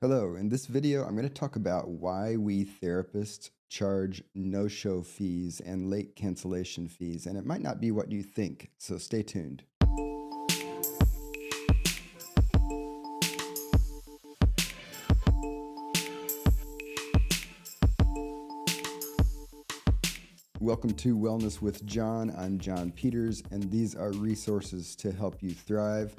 Hello, in this video, I'm going to talk about why we therapists charge no-show fees and late cancellation fees, and it might not be what you think, so stay tuned. Welcome to Wellness with John. I'm John Peters, and these are resources to help you thrive.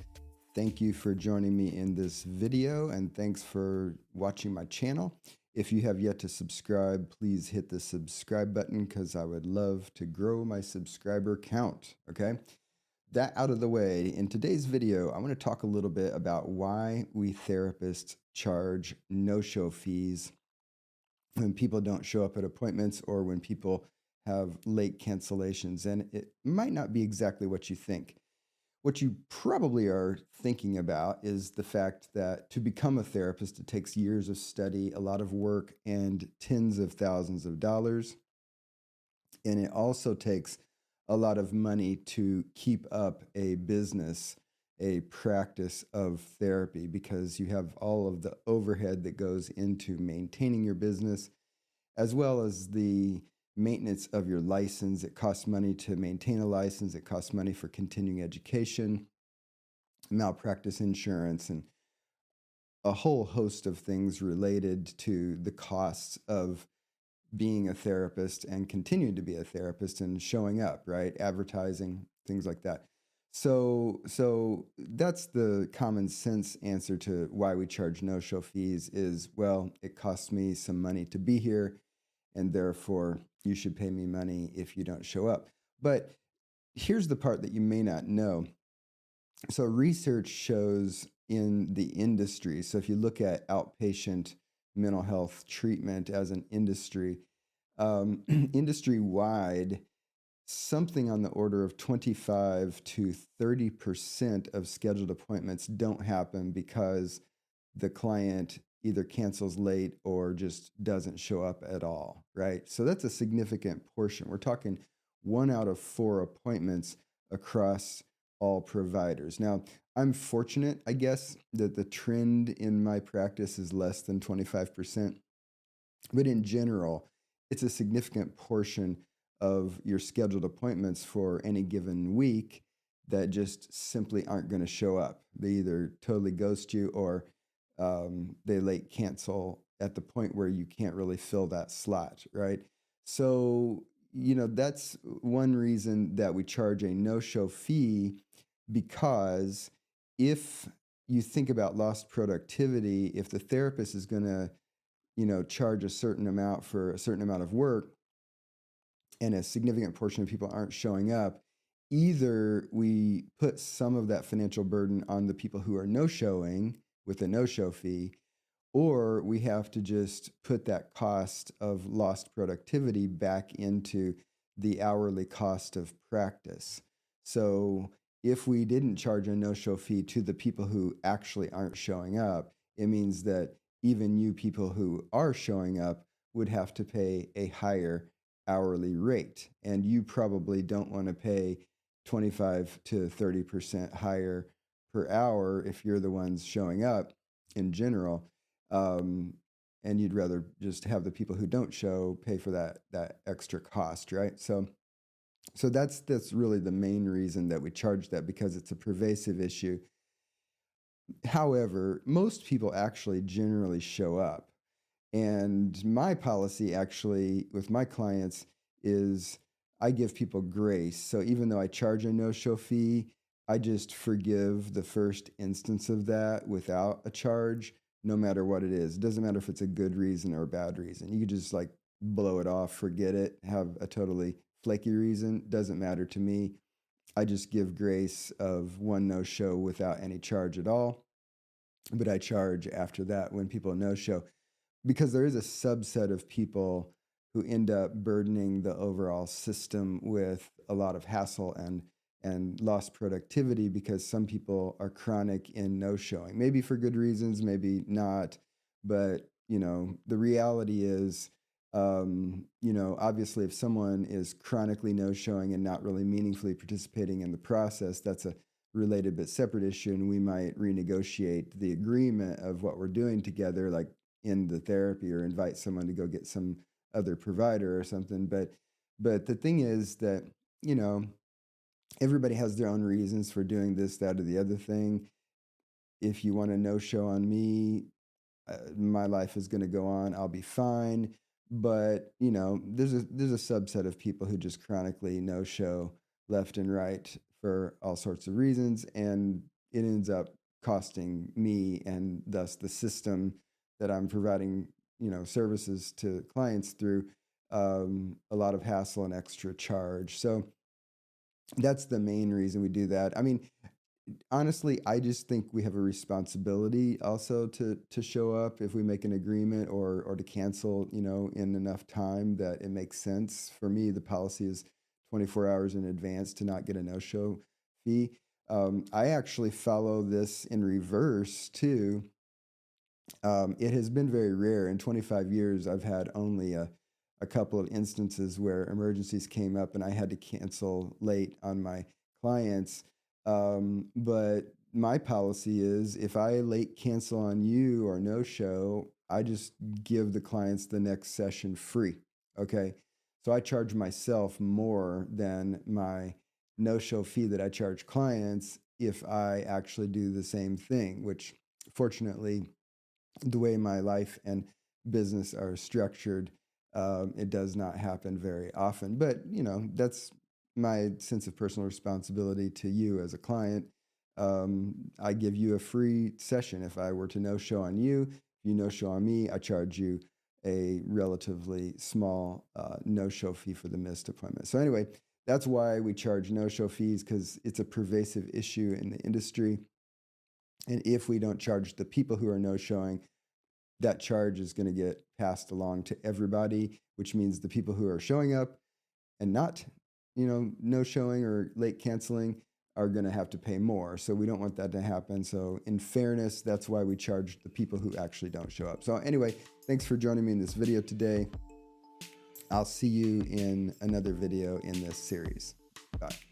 Thank you for joining me in this video, and thanks for watching my channel. If you have yet to subscribe, please hit the subscribe button because I would love to grow my subscriber count, okay? That out of the way, in today's video, I want to talk a little bit about why we therapists charge no-show fees when people don't show up at appointments or when people have late cancellations. And it might not be exactly what you think. What you probably are thinking about is the fact that to become a therapist, it takes years of study, a lot of work, and tens of thousands of dollars. And it also takes a lot of money to keep up a business, a practice of therapy, because you have all of the overhead that goes into maintaining your business, as well as the maintenance of your license. It costs money to maintain a license, it costs money for continuing education, malpractice insurance, and a whole host of things related to the costs of being a therapist and continuing to be a therapist and showing up, right? Advertising, things like that. So that's the common sense answer to why we charge no-show fees is, well, it costs me some money to be here, and therefore you should pay me money if you don't show up. But here's the part that you may not know. So research shows in the industry, so if you look at outpatient mental health treatment as an industry, industry-wide, something on the order of 25 to 30% of scheduled appointments don't happen because the client either cancels late or just doesn't show up at all, right? So that's a significant portion. We're talking 1 out of 4 appointments across all providers. Now, I'm fortunate, I guess, that the trend in my practice is less than 25%, but in general, it's a significant portion of your scheduled appointments for any given week that just simply aren't going to show up. They either totally ghost you or they late cancel at the point where you can't really fill that slot, right? So, that's one reason that we charge a no-show fee, because if you think about lost productivity, if the therapist is going to, charge a certain amount for a certain amount of work, and a significant portion of people aren't showing up, either we put some of that financial burden on the people who are no-showing with a no-show fee, or we have to just put that cost of lost productivity back into the hourly cost of practice. So if we didn't charge a no-show fee to the people who actually aren't showing up, it means that even you people who are showing up would have to pay a higher hourly rate. And you probably don't want to pay 25 to 30% higher per hour if you're the ones showing up in general. And you'd rather just have the people who don't show pay for that extra cost, right? So that's really the main reason that we charge that, because it's a pervasive issue. However, most people actually generally show up. And my policy actually with my clients is I give people grace. So even though I charge a no-show fee, I just forgive the first instance of that without a charge, no matter what it is. It doesn't matter if it's a good reason or a bad reason. You could just like blow it off, forget it, have a totally flaky reason. Doesn't matter to me. I just give grace of one no-show without any charge at all. But I charge after that when people no-show, because there is a subset of people who end up burdening the overall system with a lot of hassle and lost productivity, because some people are chronic in no-showing, maybe for good reasons, maybe not. But, the reality is, obviously if someone is chronically no-showing and not really meaningfully participating in the process, that's a related but separate issue, and we might renegotiate the agreement of what we're doing together, like in the therapy, or invite someone to go get some other provider or something. But the thing is that, you know, everybody has their own reasons for doing this, that, or the other thing. If you want to no show on me, my life is going to go on. I'll be fine. But you know, there's a subset of people who just chronically no show left and right for all sorts of reasons, and it ends up costing me and thus the system that I'm providing, you know, services to clients through, a lot of hassle and extra charge. So that's the main reason we do that. I mean, honestly, I just think we have a responsibility also to show up if we make an agreement, or to cancel, you know, in enough time that it makes sense. For me, the policy is 24 hours in advance to not get a no-show fee. I actually follow this in reverse too. It has been very rare. In 25 years, I've had only a couple of instances where emergencies came up and I had to cancel late on my clients. But my policy is, if I late cancel on you or no show, I just give the clients the next session free. Okay. So I charge myself more than my no show fee that I charge clients if I actually do the same thing, which fortunately, the way my life and business are structured, it does not happen very often. But you know, that's my sense of personal responsibility to you as a client. I give you a free session. If I were to no show on you, you no show on me, I charge you a relatively small no show fee for the missed appointment. So anyway, that's why we charge no show fees, because it's a pervasive issue in the industry. And if we don't charge the people who are no showing, that charge is going to get passed along to everybody, which means the people who are showing up and not, you know, no showing or late canceling are going to have to pay more. So we don't want that to happen. So in fairness, that's why we charge the people who actually don't show up. So anyway, thanks for joining me in this video today. I'll see you in another video in this series. Bye.